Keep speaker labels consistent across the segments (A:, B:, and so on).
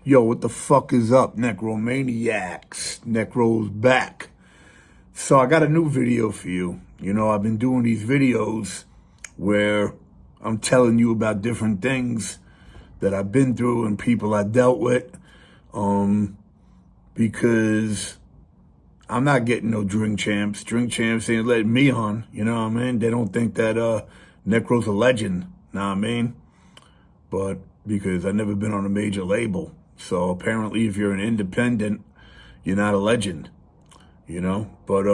A: Yo, what the fuck is up, Necromaniacs? Necro's back. So I got a new video for you. You know, I've been doing these videos where I'm telling you about different things that I've been through and people I dealt with, because I'm not getting no drink champs. Drink champs ain't letting me on, you know what I mean? They don't think that Necro's a legend, know what I mean? But because I've never been on a major label. So apparently if you're an independent, you're not a legend, you know? But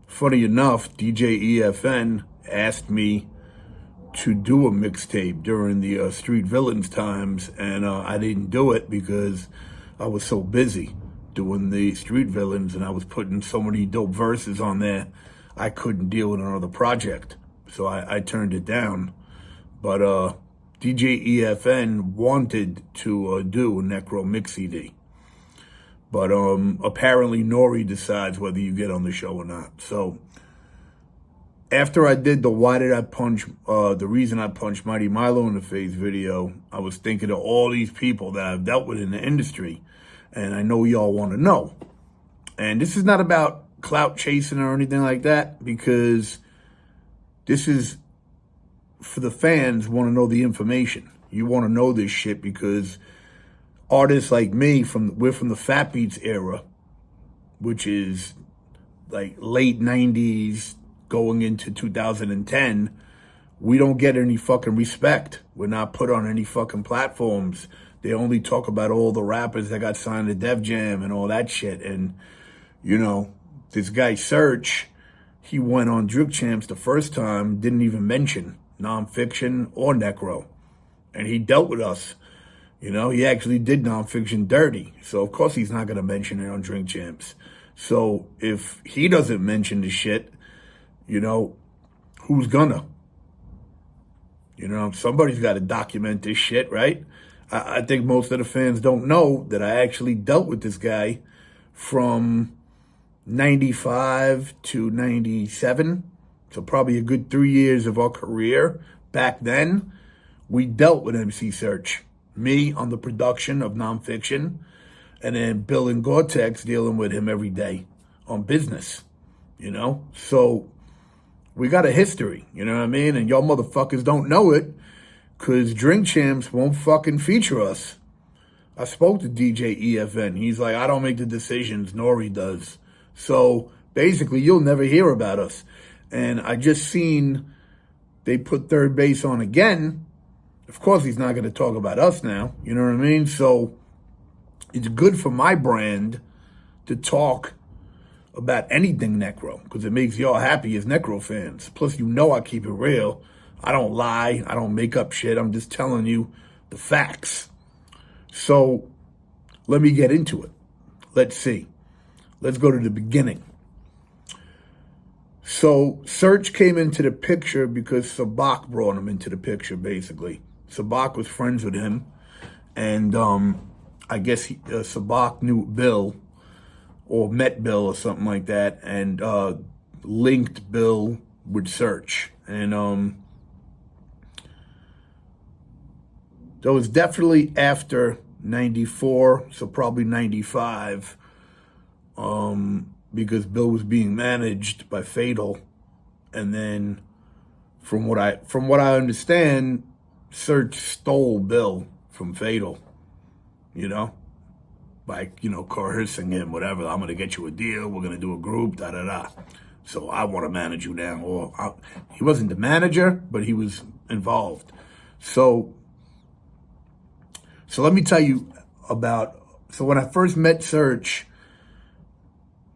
A: funny enough, DJ EFN asked me to do a mixtape during the Street Villains times, and I didn't do it because I was so busy doing the Street Villains, and I was putting so many dope verses on there, I couldn't deal with another project. So I turned it down. But DJ EFN wanted to do a Necro mix CD. But apparently Nori decides whether you get on the show or not. So after I did the Why Did I Punch, the Reason I Punched Mighty Milo in the Face video, I was thinking of all these people that I've dealt with in the industry. And I know y'all want to know. And this is not about clout chasing or anything like that, because this is for the fans want to know the information. You want to know this shit because artists like me, we're from the Fat Beats era, which is like late 90s going into 2010. We don't get any fucking respect. We're not put on any fucking platforms. They only talk about all the rappers that got signed to Def Jam and all that shit. And, you know, this guy SERCH, he went on Drink Champs the first time, didn't even mention Non-Phixion or Necro. And he dealt with us. You know, he actually did Non-Phixion dirty. So, of course, he's not going to mention it on Drink Champs. So, if he doesn't mention the shit, you know, who's gonna? You know, somebody's got to document this shit, right? I think most of the fans don't know that I actually dealt with this guy from 95 to 97. So probably a good 3 years of our career. Back then, we dealt with MC SERCH. Me on the production of Non-Phixion, and then Bill and Gore-Tex dealing with him every day on business, you know? So we got a history, you know what I mean? And y'all motherfuckers don't know it because Drink Champs won't fucking feature us. I spoke to DJ EFN. He's like, I don't make the decisions, Nori does. So basically, you'll never hear about us. And I just seen they put Third Base on again. Of course, he's not going to talk about us now. You know what I mean? So it's good for my brand to talk about anything Necro, because it makes y'all happy as Necro fans. Plus, you know I keep it real. I don't lie. I don't make up shit. I'm just telling you the facts. So let me get into it. Let's see. Let's go to the beginning. So SERCH came into the picture because Sabak brought him into the picture, basically. Sabak was friends with him. And I guess Sabak knew Bill or met Bill or something like that, and linked Bill with SERCH. And that was definitely after 94, so probably 95, because Bill was being managed by Fatal. And then from what I understand, SERCH stole Bill from Fatal, you know, by, you know, coercing him, whatever. I'm going to get you a deal. We're going to do a group, da-da-da. So I want to manage you now. Or he wasn't the manager, but he was involved. So let me tell you about, so when I first met SERCH,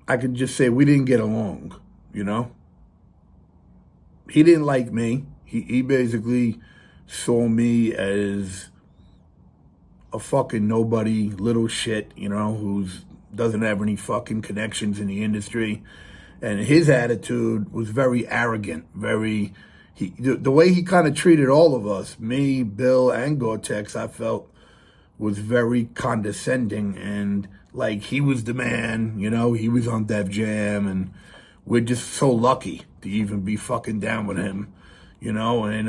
A: I could just say we didn't get along, you know? He didn't like me. He basically saw me as a fucking nobody, little shit, you know, who's doesn't have any fucking connections in the industry. And his attitude was very arrogant, very, the way he kind of treated all of us, me, Bill, and Gore-Tex, I felt was very condescending, and like he was the man, you know, he was on Def Jam, and we're just so lucky to even be fucking down with him, you know, and,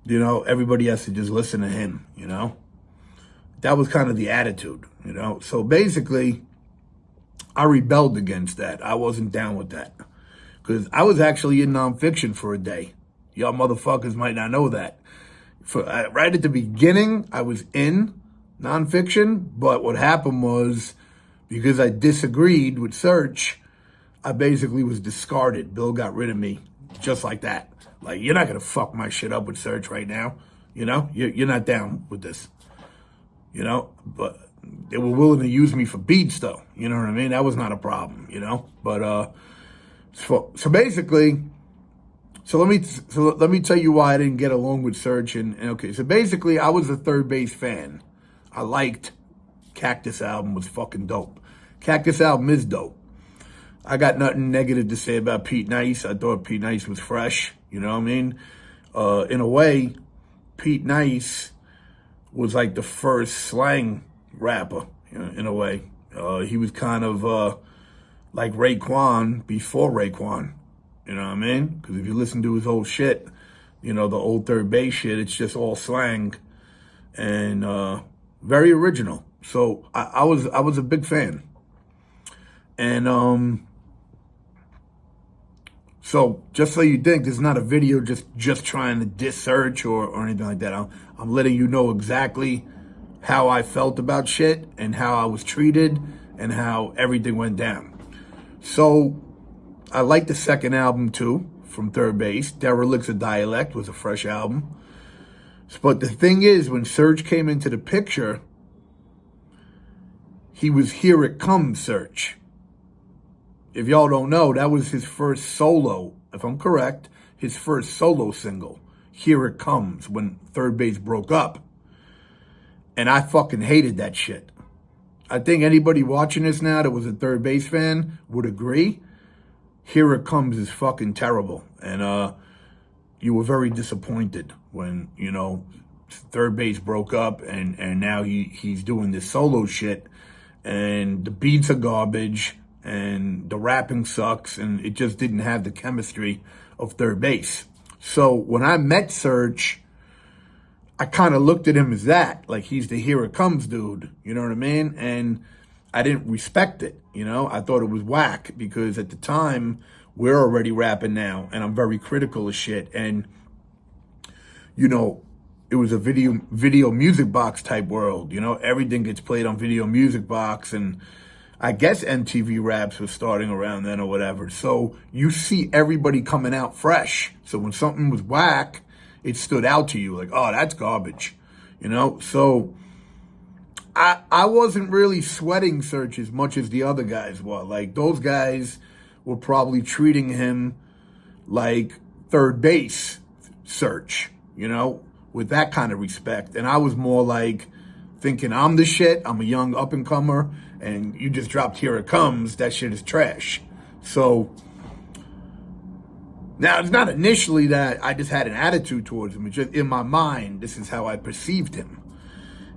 A: you know, everybody has to just listen to him, you know. That was kind of the attitude, you know? So basically, I rebelled against that. I wasn't down with that. Because I was actually in nonfiction for a day. Y'all motherfuckers might not know that. Right at the beginning, I was in nonfiction, but what happened was, because I disagreed with SERCH, I basically was discarded. Bill got rid of me just like that. Like, you're not going to fuck my shit up with SERCH right now. You know, you're not down with this. You know, but they were willing to use me for beats, though. You know what I mean? That was not a problem, you know? But, so basically, so let me tell you why I didn't get along with SERCH. And okay, so basically, I was a Third Base fan. I liked Cactus album, was fucking dope. Cactus album is dope. I got nothing negative to say about Pete Nice. I thought Pete Nice was fresh. You know what I mean? In a way, Pete Nice was like the first slang rapper, you know, in a way. He was kind of like Raekwon before Raekwon. You know what I mean? Because if you listen to his old shit, you know, the old Third Base shit, it's just all slang and very original. So I was a big fan. And so just so you think, this is not a video just trying to diss SERCH or anything like that. I'm letting you know exactly how I felt about shit and how I was treated and how everything went down. So I like the second album too, from Third Base. Derelicts of Dialect was a fresh album. But the thing is, when SERCH came into the picture, he was Here It Comes SERCH. If y'all don't know, that was his first solo, if I'm correct, his first solo single, Here It Comes, when Third Base broke up. And I fucking hated that shit. I think anybody watching this now that was a Third Base fan would agree. Here It Comes is fucking terrible. And you were very disappointed when, you know, Third Base broke up and now he's doing this solo shit. And the beats are garbage. And the rapping sucks, and it just didn't have the chemistry of Third Base. So when I met SERCH, I kind of looked at him as that, like he's the Here It Comes dude, you know what I mean? And I didn't respect it, you know? I thought it was whack, because at the time, we're already rapping now, and I'm very critical of shit. And, you know, it was a video music box type world, you know? Everything gets played on video music box, and I guess MTV Raps was starting around then or whatever. So you see everybody coming out fresh. So when something was whack, it stood out to you like, oh, that's garbage, you know? So I wasn't really sweating SERCH as much as the other guys were. Like, those guys were probably treating him like Third Base SERCH, you know, with that kind of respect. And I was more like thinking I'm the shit. I'm a young up-and-comer. And you just dropped Here It Comes, that shit is trash. So, now it's not initially that I just had an attitude towards him. It's just in my mind, this is how I perceived him.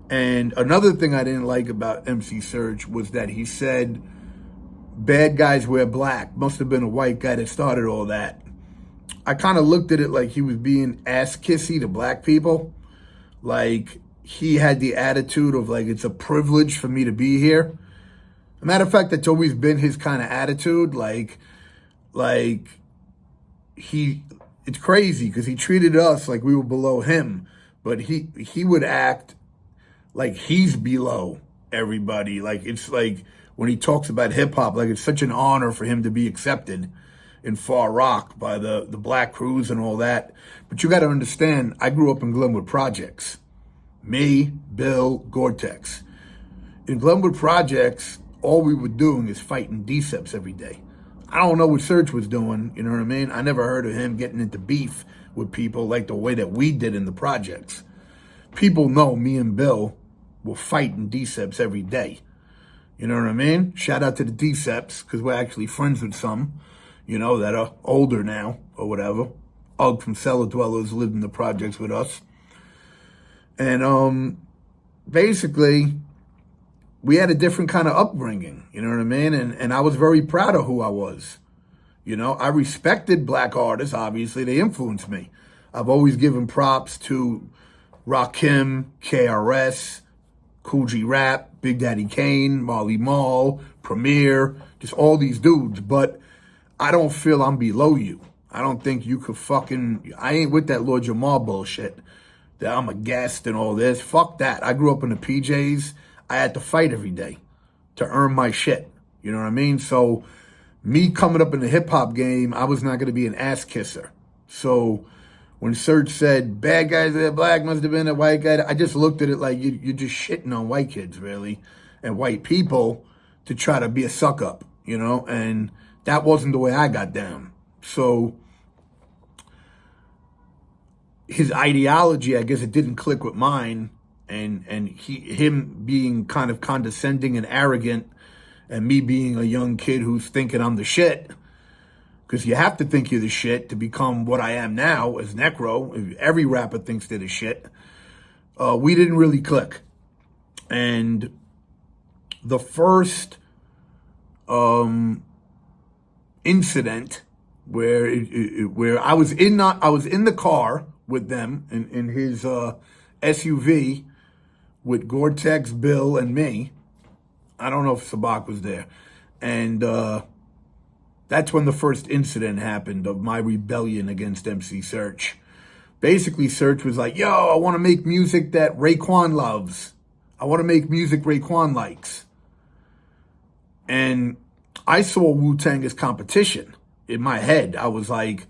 A: And another thing I didn't like about MC SERCH was that he said, bad guys wear black. Must have been a white guy that started all that. I kind of looked at it like he was being ass-kissy to black people. Like, he had the attitude of like, it's a privilege for me to be here. As a matter of fact, that's always been his kind of attitude. Like it's crazy because he treated us like we were below him, but he would act like he's below everybody. Like, it's like when he talks about hip hop, like it's such an honor for him to be accepted in Far Rock by the black crews and all that. But you got to understand, I grew up in Glenwood Projects. Me, Bill, Gore-Tex. In Glenwood Projects, all we were doing is fighting DCEPs every day. I don't know what SERCH was doing, you know what I mean? I never heard of him getting into beef with people like the way that we did in the projects. People know me and Bill were fighting DCEPs every day. You know what I mean? Shout out to the DCEPs, because we're actually friends with some, you know, that are older now or whatever. Ugg from Cellar Dwellers lived in the projects with us. And basically, we had a different kind of upbringing, you know what I mean? And I was very proud of who I was. You know, I respected black artists, obviously. They influenced me. I've always given props to Rakim, KRS, Cool G Rap, Big Daddy Kane, Marley Marl, Premier, just all these dudes. But I don't feel I'm below you. I don't think you could I ain't with that Lord Jamar bullshit. That I'm a guest and all this. Fuck that. I grew up in the PJs. I had to fight every day to earn my shit. You know what I mean? So me coming up in the hip-hop game, I was not going to be an ass kisser. So when SERCH said, bad guys that are black must have been a white guy, I just looked at it like you're just shitting on white kids, really, and white people to try to be a suck-up, you know? And that wasn't the way I got down. So his ideology, I guess it didn't click with mine, and him being kind of condescending and arrogant, and me being a young kid who's thinking I'm the shit, because you have to think you're the shit to become what I am now as Necro. Every rapper thinks they're the shit. We didn't really click. And the first incident where I was in the car with them in his SUV with Gore-Tex, Bill, and me. I don't know if Sabak was there. And that's when the first incident happened of my rebellion against MC SERCH. Basically, SERCH was like, yo, I want to make music that Raekwon loves. I want to make music Raekwon likes. And I saw Wu-TANG as competition. In my head, I was like,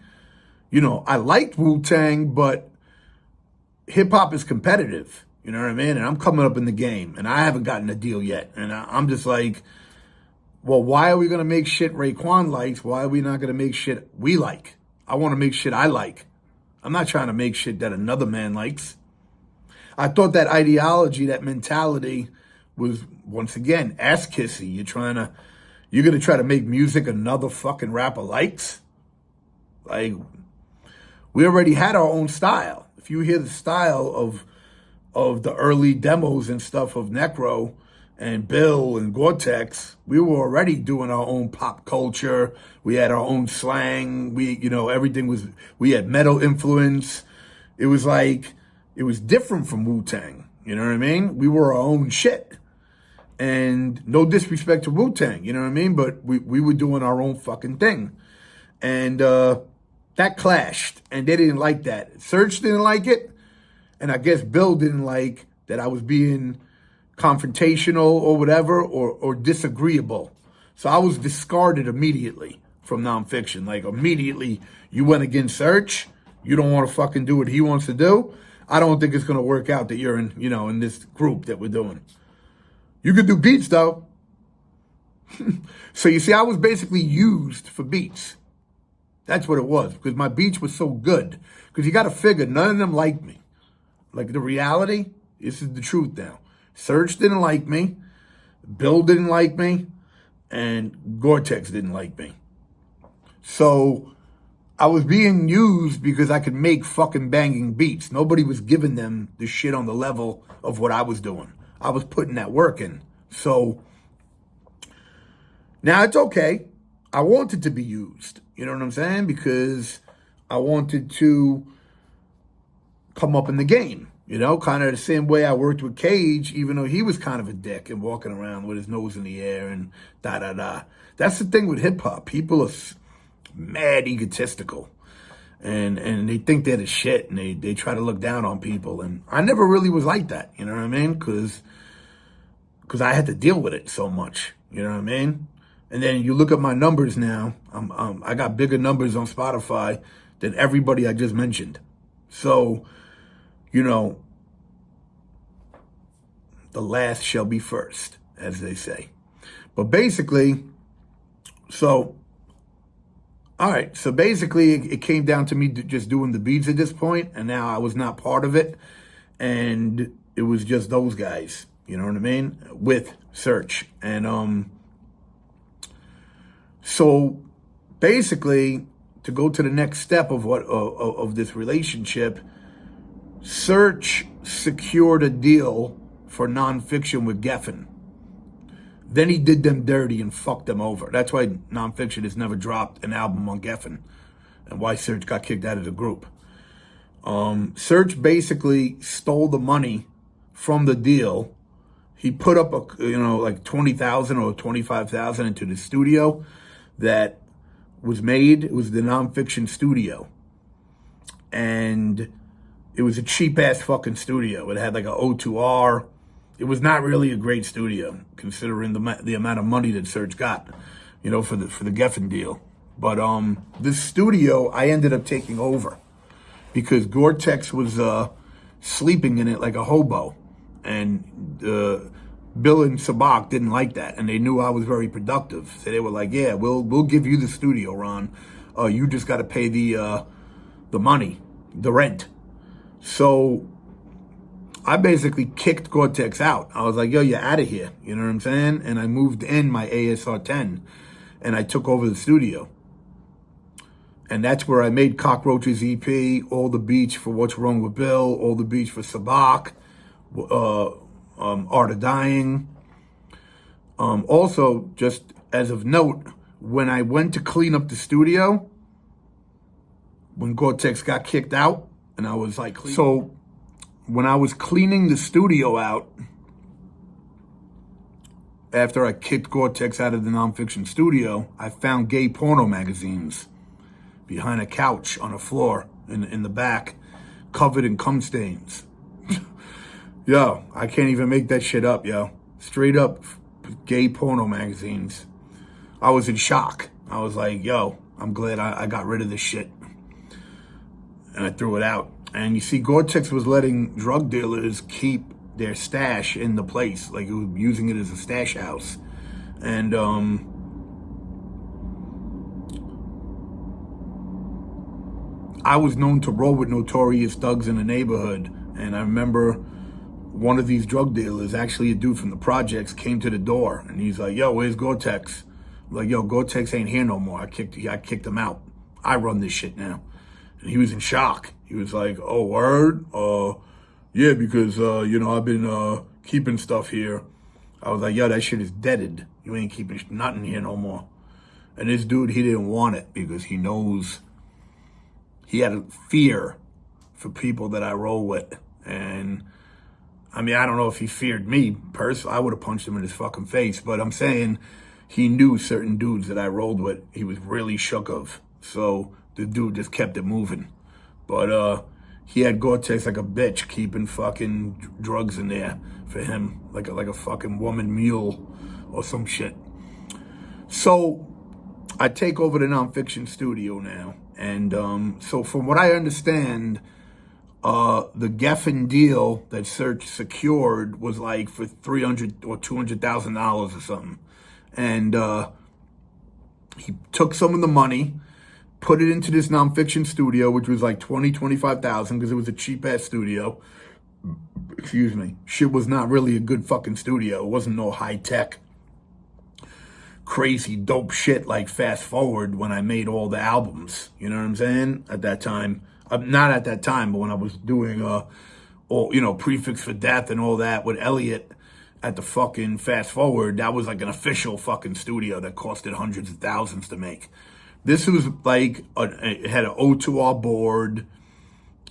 A: you know, I liked Wu-TANG, but hip-hop is competitive. You know what I mean? And I'm coming up in the game, and I haven't gotten a deal yet. And I'm just like, well, why are we going to make shit Raekwon likes? Why are we not going to make shit we like? I want to make shit I like. I'm not trying to make shit that another man likes. I thought that ideology, that mentality was, once again, ass-kissy. You're going to try to make music another fucking rapper likes? Like, we already had our own style. If you hear the style of the early demos and stuff of Necro and Bill and Gore-Tex, we were already doing our own pop culture. We had our own slang. We had metal influence. It was like, it was different from Wu-TANG. You know what I mean? We were our own shit. And no disrespect to Wu-TANG, you know what I mean? But we were doing our own fucking thing. And that clashed, and they didn't like that. SERCH didn't like it, and I guess Bill didn't like that I was being confrontational or whatever, or disagreeable. So I was discarded immediately from nonfiction. Like, immediately, you went against SERCH, you don't want to fucking do what he wants to do. I don't think it's going to work out that you're in this group that we're doing. You could do beats, though. So you see, I was basically used for beats. That's what it was, because my beats were so good. Because you got to figure, none of them liked me. Like, the reality, this is the truth now. SERCH didn't like me. Bill didn't like me. And Gore-Tex didn't like me. So I was being used because I could make fucking banging beats. Nobody was giving them the shit on the level of what I was doing. I was putting that work in. So now it's okay. I wanted to be used. You know what I'm saying? Because I wanted to come up in the game. You know, kind of the same way I worked with Cage, even though he was kind of a dick and walking around with his nose in the air and da-da-da. That's the thing with hip-hop. People are mad egotistical. And they think they're the shit, and they try to look down on people. And I never really was like that, you know what I mean? Because I had to deal with it so much, you know what I mean? And then you look at my numbers now, I got bigger numbers on Spotify than everybody I just mentioned. So, you know, the last shall be first, as they say. But basically, all right, so basically it came down to me just doing the beats at this point, and now I was not part of it, and it was just those guys, you know what I mean, with SERCH. And so basically, to go to the next step of this relationship, SERCH secured a deal for nonfiction with Geffen. Then he did them dirty and fucked them over. That's why nonfiction has never dropped an album on Geffen, and why SERCH got kicked out of the group. SERCH basically stole the money from the deal he put up like 20,000 or 25,000 into the studio that was made. It was the nonfiction studio, and it was a cheap ass fucking studio. It had like a O2R. It was not really a great studio considering the amount of money that SERCH got, for the Geffen deal. But this studio I ended up taking over because Gore-Tex was sleeping in it like a hobo, and Bill and Sabak didn't like that, and they knew I was very productive, so they were like, "Yeah, we'll give you the studio, Ron. You just got to pay the money, the rent." So I basically kicked Gore-Tex out. I was like, "Yo, you're out of here." You know what I'm saying? And I moved in my ASR-10, and I took over the studio. And that's where I made Cockroaches EP, all the beats for What's Wrong with Bill, all the beats for Sabak, Art of Dying. Also, just as of note, when I went to clean up the studio, when Gore-Tex got kicked out, and I was like, so when I was cleaning the studio out, after I kicked Gore-Tex out of the nonfiction studio, I found gay porno magazines behind a couch on a floor in the back, covered in cum stains. Yo, I can't even make that shit up, yo. Straight up gay porno magazines. I was in shock. I was like, yo, I'm glad I got rid of this shit. And I threw it out. And you see, Gore-Tex was letting drug dealers keep their stash in the place. Like, it was using it as a stash house. And, I was known to roll with notorious thugs in the neighborhood. And I remember one of these drug dealers, actually a dude from the projects, came to the door. And he's like, "Yo, where's Gore-Tex?" I'm like, "Yo, Gore-Tex ain't here no more. I kicked him out. I run this shit now." And he was in shock. He was like, "Oh, word? Yeah, because, I've been keeping stuff here." I was like, "Yo, that shit is deaded. You ain't keeping nothing here no more." And this dude, he didn't want it because he knows he had a fear for people that I roll with. And I mean, I don't know if he feared me personally. I would have punched him in his fucking face. But I'm saying he knew certain dudes that I rolled with, he was really shook of. So the dude just kept it moving. But he had Gore-Tex like a bitch, keeping fucking drugs in there for him, like a fucking woman mule or some shit. So I take over the nonfiction studio now. And so from what I understand, the Geffen deal that SERCH secured was like for $300,000 or $200,000 or something. And he took some of the money, put it into this nonfiction studio, which was like $25,000 because it was a cheap ass studio. Excuse me. Shit was not really a good fucking studio. It wasn't no high tech, crazy dope shit like Fast Forward when I made all the albums. You know what I'm saying? At that time. Not at that time, but when I was doing, Prefix for Death and all that with Elliot at the fucking Fast Forward, that was like an official fucking studio that costed hundreds of thousands to make. This was like, it had an O2R board,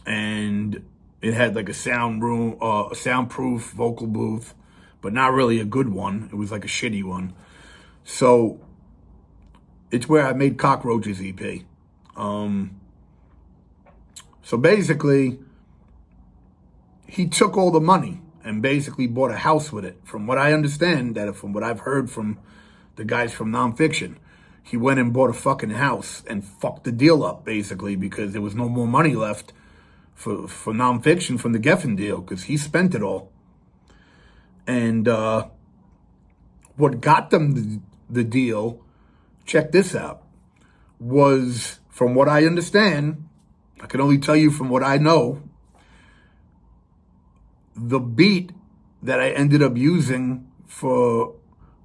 A: and it had like a soundproof vocal booth, but not really a good one. It was like a shitty one. So it's where I made Cockroaches EP. So basically, he took all the money and basically bought a house with it. From what I understand, from what I've heard from the guys from Nonfiction, he went and bought a fucking house and fucked the deal up, basically, because there was no more money left for Nonfiction from the Geffen deal, because he spent it all. And what got them the deal, check this out, was, from what I understand, I can only tell you from what I know, the beat that I ended up using for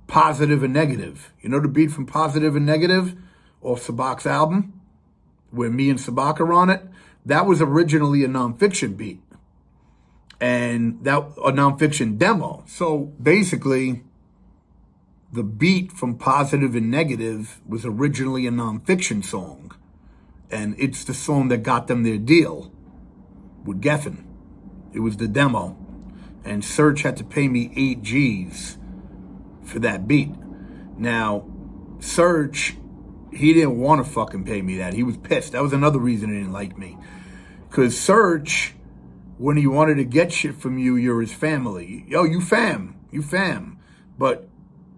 A: Positive and Negative. You know the beat from Positive and Negative off Sabak's album, where me and Sabak are on it? That was originally a Nonfiction beat, and that a Nonfiction demo. So basically, the beat from Positive and Negative was originally a Nonfiction song. And it's the song that got them their deal with Geffen. It was the demo. and SERCH had to pay me 8 G's for that beat. Now, SERCH, he didn't want to fucking pay me that. He was pissed. That was another reason he didn't like me. Because SERCH, when he wanted to get shit from you, you're his family. Yo, you fam. But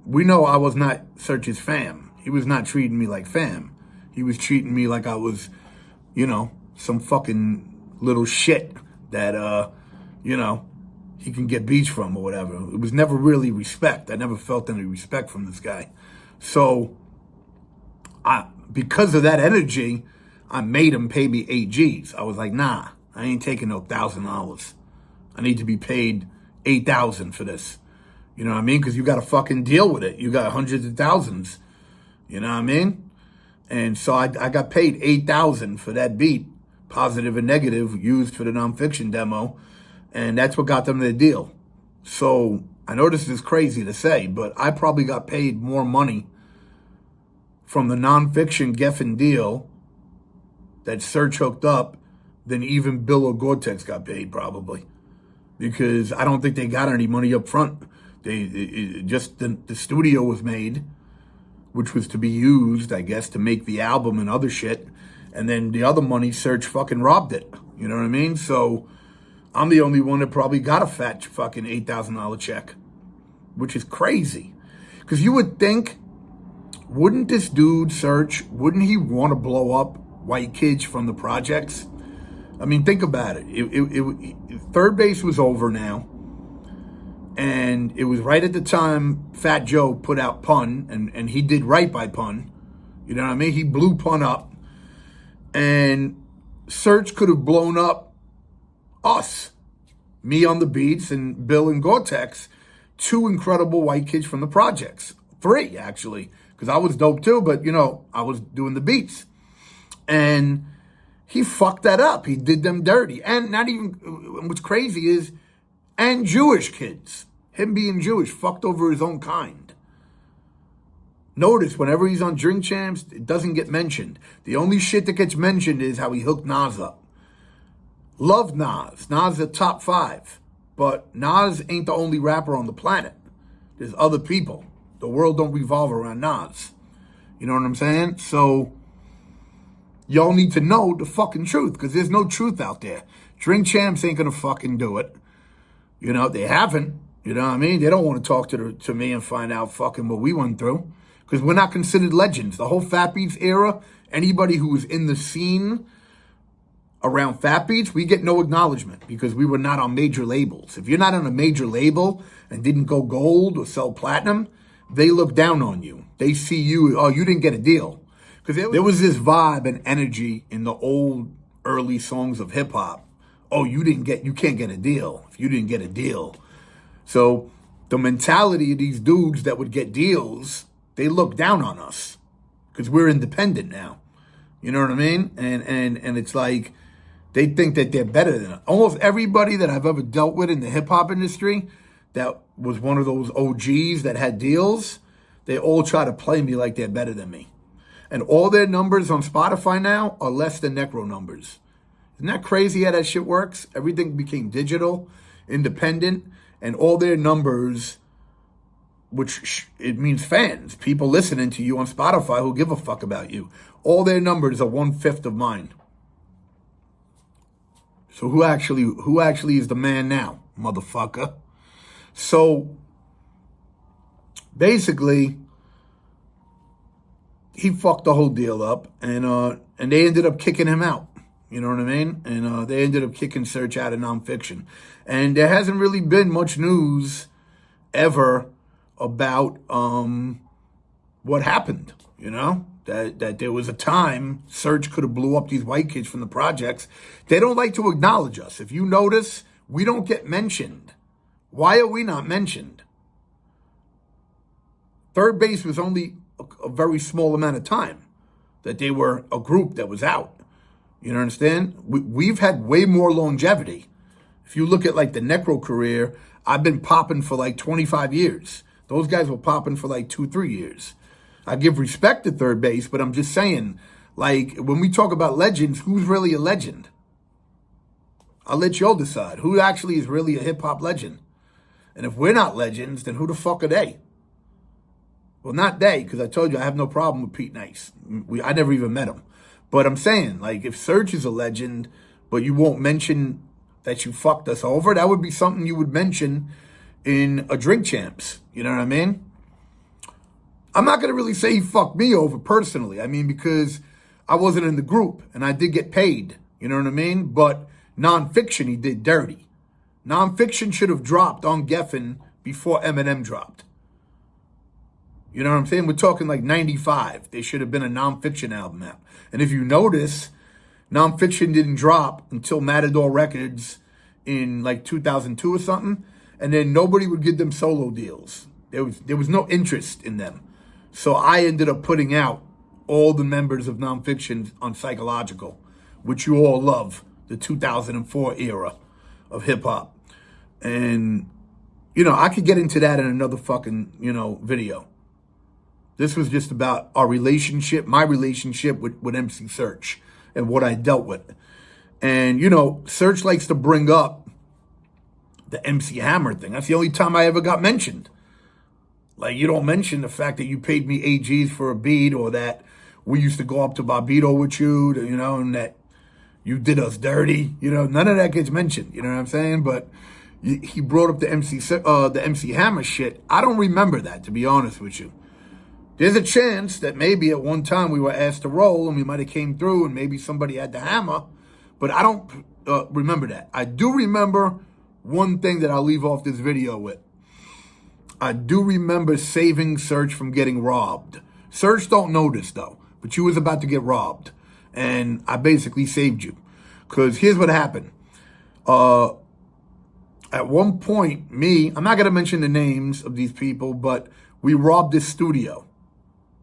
A: we know I was not SERCH's fam. He was not treating me like fam. He was treating me like I was, some fucking little shit that, he can get beats from or whatever. It was never really respect. I never felt any respect from this guy. So, because of that energy, I made him pay me 8 G's. I was like, nah, I ain't taking no $1,000. I need to be paid $8,000 for this. You know what I mean? Because you got to fucking deal with it. You got hundreds of thousands. You know what I mean? And so I got paid $8,000 for that beat, positive and negative, used for the nonfiction demo. And that's what got them the deal. So I know this is crazy to say, but I probably got paid more money from the nonfiction Geffen deal that SERCH hooked up than even Bill or Gore-Tex got paid, probably. Because I don't think they got any money up front. The studio was made, which was to be used, I guess, to make the album and other shit. And then the other money, SERCH fucking robbed it. You know what I mean? So I'm the only one that probably got a fat fucking $8,000 check, which is crazy. Because you would think, wouldn't this dude, SERCH, wouldn't he want to blow up white kids from the projects? I mean, think about it. Third Base was over now. And it was right at the time Fat Joe put out Pun, and he did right by Pun. You know what I mean? He blew Pun up. And SERCH could have blown up us. Me on the beats and Bill and Gore-Tex. 2 incredible white kids from the projects. 3, actually. Because I was dope too, but, I was doing the beats. And he fucked that up. He did them dirty. And not even, what's crazy is, and Jewish kids. Him being Jewish fucked over his own kind. Notice, whenever he's on Drink Champs, it doesn't get mentioned. The only shit that gets mentioned is how he hooked Nas up. Love Nas. Nas is top 5. But Nas ain't the only rapper on the planet. There's other people. The world don't revolve around Nas. You know what I'm saying? So, y'all need to know the fucking truth, because there's no truth out there. Drink Champs ain't gonna fucking do it. They haven't. You know what I mean? They don't want to talk to me and find out fucking what we went through. Because we're not considered legends. The whole Fat Beats era, anybody who was in the scene around Fat Beats, we get no acknowledgement because we were not on major labels. If you're not on a major label and didn't go gold or sell platinum, they look down on you. They see you, oh, you didn't get a deal. Because there was this vibe and energy in the old early songs of hip hop. Oh, you can't get a deal if you didn't get a deal. So the mentality of these dudes that would get deals, they look down on us because we're independent now. You know what I mean? And it's like they think that they're better than us. Almost everybody that I've ever dealt with in the hip hop industry that was one of those OGs that had deals, they all try to play me like they're better than me. And all their numbers on Spotify now are less than NECRO numbers. Isn't that crazy how that shit works? Everything became digital, independent, and all their numbers, which it means fans, people listening to you on Spotify who give a fuck about you. All their numbers are 1/5 of mine. So who actually is the man now, motherfucker? So basically, he fucked the whole deal up, and they ended up kicking him out. You know what I mean? And they ended up kicking SERCH out of nonfiction. And there hasn't really been much news ever about what happened, That there was a time SERCH could have blew up these white kids from the projects. They don't like to acknowledge us. If you notice, we don't get mentioned. Why are we not mentioned? Third Base was only a very small amount of time that they were a group that was out. You understand? We've had way more longevity. If you look at like the NECRO career, I've been popping for like 25 years. Those guys were popping for like 2-3 years. I give respect to Third Base, but I'm just saying, like, when we talk about legends, who's really a legend? I'll let y'all decide. Who actually is really a hip-hop legend? And if we're not legends, then who the fuck are they? Well, not they, because I told you I have no problem with Pete Nice. I never even met him. But I'm saying, like, if SERCH is a legend, but you won't mention that you fucked us over, that would be something you would mention in a Drink Champs. You know what I mean? I'm not going to really say he fucked me over personally. I mean, because I wasn't in the group, and I did get paid. You know what I mean? But non-fiction, he did dirty. Non-fiction should have dropped on Geffen before Eminem dropped. You know what I'm saying? We're talking like 95. There should have been a non-fiction album out. And if you notice, non-fiction didn't drop until Matador Records in like 2002 or something. And then nobody would give them solo deals. There was no interest in them. So I ended up putting out all the members of non-fiction on Psychological, which you all love, the 2004 era of hip-hop. And, you know, I could get into that in another fucking, you know, video. This was just about our relationship, my relationship with MC SERCH and what I dealt with. And, you know, SERCH likes to bring up the MC Hammer thing. That's the only time I ever got mentioned. Like, you don't mention the fact that you paid me AGs for a beat, or that we used to go up to Barbito with you, you know, and that you did us dirty. You know, none of that gets mentioned. You know what I'm saying? But he brought up the MC Hammer shit. I don't remember that, to be honest with you. There's a chance that maybe at one time we were asked to roll and we might have came through and maybe somebody had the hammer, but I don't remember that. I do remember one thing that I'll leave off this video with. I do remember saving SERCH from getting robbed. SERCH don't know this though, but you was about to get robbed. And I basically saved you. Because here's what happened. At one point, I'm not going to mention the names of these people, but we robbed this studio.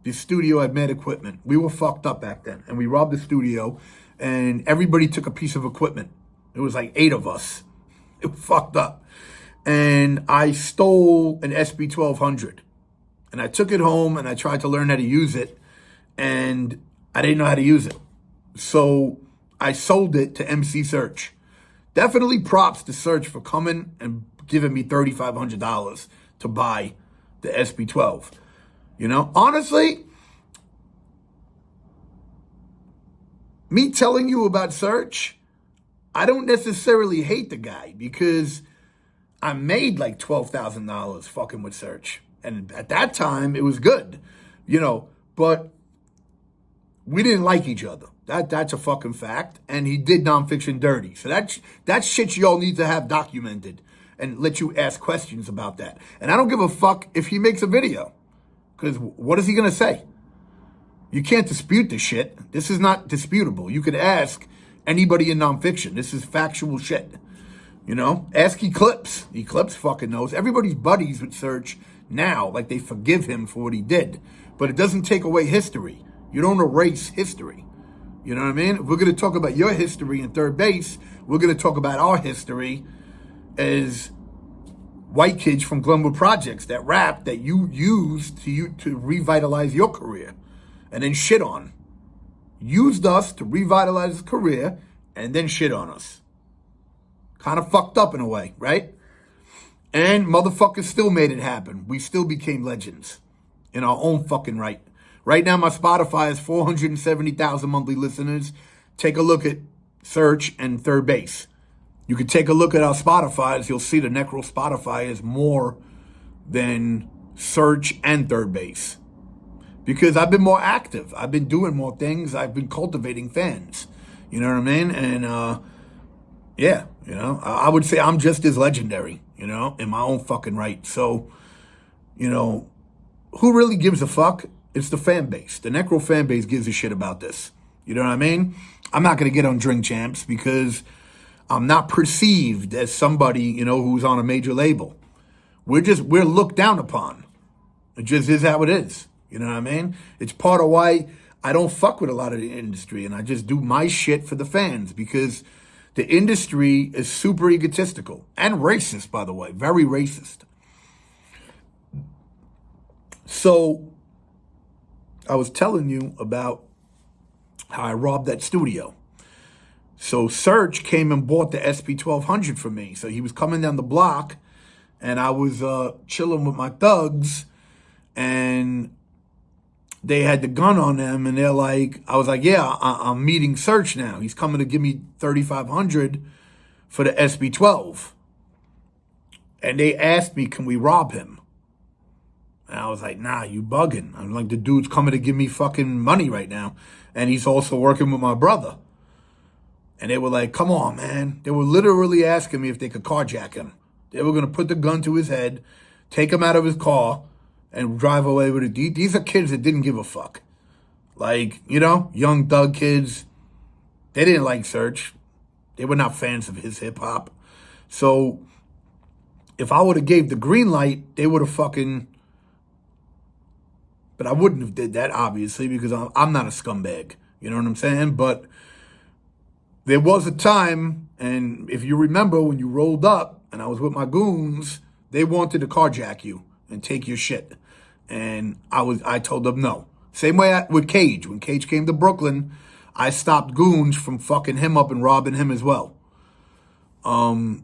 A: This studio had mad equipment. We were fucked up back then. And we robbed the studio, and everybody took a piece of equipment. It was like 8 of us. It was fucked up. And I stole an SB-1200. And I took it home, and I tried to learn how to use it. And I didn't know how to use it. So I sold it to MC SERCH. Definitely props to SERCH for coming and giving me $3,500 to buy the SB-12. You know, honestly, me telling you about SERCH, I don't necessarily hate the guy, because I made like $12,000 fucking with SERCH. And at that time, it was good, you know, but we didn't like each other. That's a fucking fact. And he did non-fiction dirty. So that's shit y'all need to have documented and let you ask questions about that. And I don't give a fuck if he makes a video. Because what is he going to say? You can't dispute this shit. This is not disputable. You could ask anybody in nonfiction. This is factual shit. You know? Ask Eclipse. Eclipse fucking knows. Everybody's buddies with SERCH now. Like, they forgive him for what he did. But it doesn't take away history. You don't erase history. You know what I mean? If we're going to talk about your history in third base, we're going to talk about our history as white kids from Glenwood Projects that rap that you used to revitalize your career and then shit on. Used us to revitalize his career and then shit on us. Kind of fucked up in a way, right? And motherfuckers still made it happen. We still became legends in our own fucking right. Right now, my Spotify has 470,000 monthly listeners. Take a look at SERCH and Third Base. You can take a look at our Spotifys. You'll see the NECRO Spotify is more than SERCH and Third Base. Because I've been more active. I've been doing more things. I've been cultivating fans. You know what I mean? And, yeah, you know, I would say I'm just as legendary, you know, in my own fucking right. So, you know, who really gives a fuck? It's the fan base. The NECRO fan base gives a shit about this. You know what I mean? I'm not going to get on Drink Champs because I'm not perceived as somebody, you know, who's on a major label. We're looked down upon. It just is how it is. You know what I mean? It's part of why I don't fuck with a lot of the industry, and I just do my shit for the fans, because the industry is super egotistical and racist, by the way, very racist. So I was telling you about how I robbed that studio. So SERCH came and bought the SB-1200 for me. So he was coming down the block, and I was chilling with my thugs, and they had the gun on them, and they're like, I was like, yeah, I'm meeting SERCH now. He's coming to give me $3,500 for the SB12. And they asked me, can we rob him? And I was like, nah, you bugging. I'm like, the dude's coming to give me fucking money right now. And he's also working with my brother. And they were like, come on, man. They were literally asking me if they could carjack him. They were going to put the gun to his head, take him out of his car, and drive away with it. These are kids that didn't give a fuck. Like, you know, young thug kids. They didn't like SERCH. They were not fans of his hip-hop. So if I would have gave the green light, they would have fucking... But I wouldn't have did that, obviously, because I'm not a scumbag. You know what I'm saying? But there was a time, and if you remember when you rolled up and I was with my goons, they wanted to carjack you and take your shit. And I told them no. Same way with Cage. When Cage came to Brooklyn, I stopped goons from fucking him up and robbing him as well. You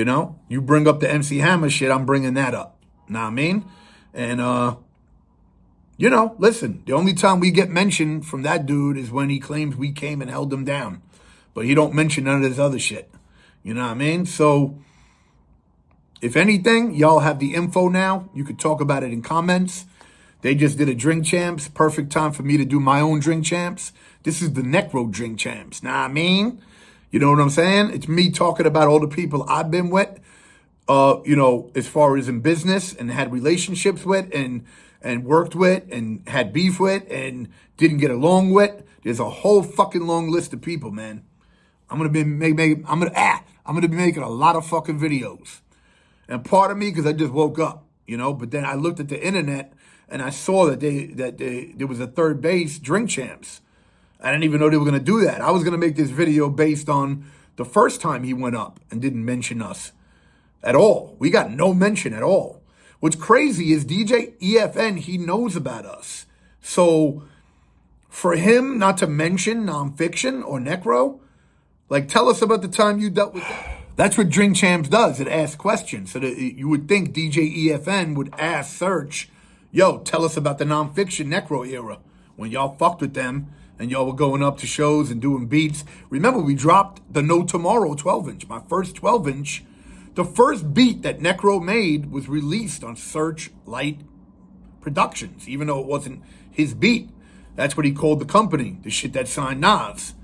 A: know, you bring up the MC Hammer shit, I'm bringing that up. Know what I mean? And, you know, listen, the only time we get mentioned from that dude is when he claims we came and held him down. But he don't mention none of this other shit. You know what I mean? So, if anything, y'all have the info now. You could talk about it in comments. They just did a Drink Champs. Perfect time for me to do my own Drink Champs. This is the NECRO Drink Champs. Know what I mean? You know what I'm saying? It's me talking about all the people I've been with. You know, as far as in business and had relationships with and worked with and had beef with and didn't get along with. There's a whole fucking long list of people, man. I'm gonna be making a lot of fucking videos. And part of me, because I just woke up, you know, but then I looked at the internet and I saw that there was a third base Drink Champs. I didn't even know they were gonna do that. I was gonna make this video based on the first time he went up and didn't mention us. At all. We got no mention at all. What's crazy is DJ EFN, he knows about us. So for him not to mention Nonfiction or Necro, like tell us about the time you dealt with that. That's what Drink Champs does. It asks questions. So that you would think DJ EFN would ask SERCH, yo, tell us about the Nonfiction Necro era when y'all fucked with them and y'all were going up to shows and doing beats. Remember, we dropped the No Tomorrow 12-inch, my first 12-inch. The first beat that Necro made was released on SERCH Light Productions, even though it wasn't his beat. That's what he called the company, the shit that signed Nas.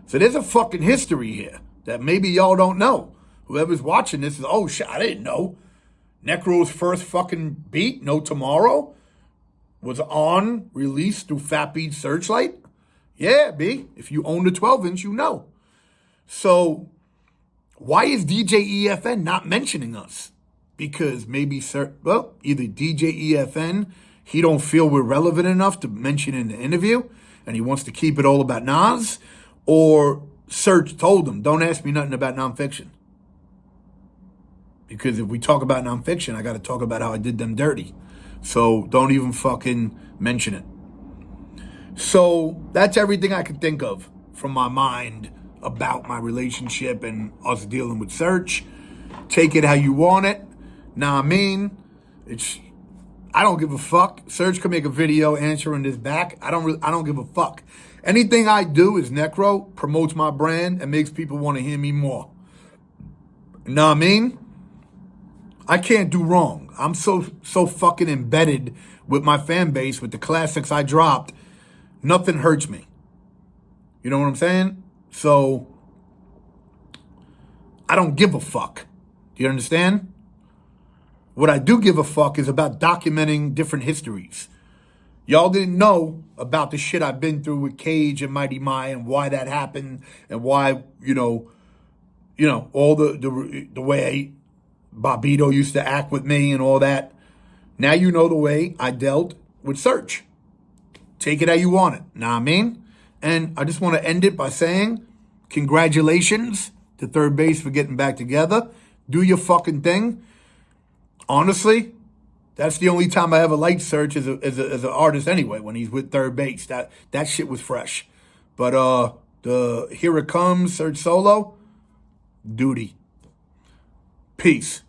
A: So there's a fucking history here that maybe y'all don't know. Whoever's watching this is, oh shit, I didn't know. Necro's first fucking beat, No Tomorrow, was released through Fat Beat Searchlight. Yeah, B, if you own the 12-inch, you know. So why is DJ EFN not mentioning us? Because maybe, either DJ EFN, he don't feel we're relevant enough to mention in the interview, and he wants to keep it all about Nas, or SERCH told him, don't ask me nothing about Nonfiction. Because if we talk about Nonfiction, I got to talk about how I did them dirty. So don't even fucking mention it. So that's everything I can think of from my mind about my relationship and us dealing with SERCH. Take it how you want it. Nah, I mean, I don't give a fuck. SERCH can make a video answering this back. I don't give a fuck. Anything I do is Necro, promotes my brand, and makes people want to hear me more. Nah, I mean, I can't do wrong. I'm so fucking embedded with my fan base, with the classics I dropped. Nothing hurts me. You know what I'm saying? So, I don't give a fuck. Do you understand? What I do give a fuck is about documenting different histories. Y'all didn't know about the shit I've been through with Cage and Mighty Mai and why that happened and why, you know, all the way Bobito used to act with me and all that. Now you know the way I dealt with SERCH. Take it how you want it. Know what I mean? And I just want to end it by saying, congratulations to Third Base for getting back together. Do your fucking thing. Honestly, that's the only time I ever liked SERCH as an artist anyway, when he's with Third Base. That shit was fresh. But the Here It Comes, SERCH solo, duty. Peace.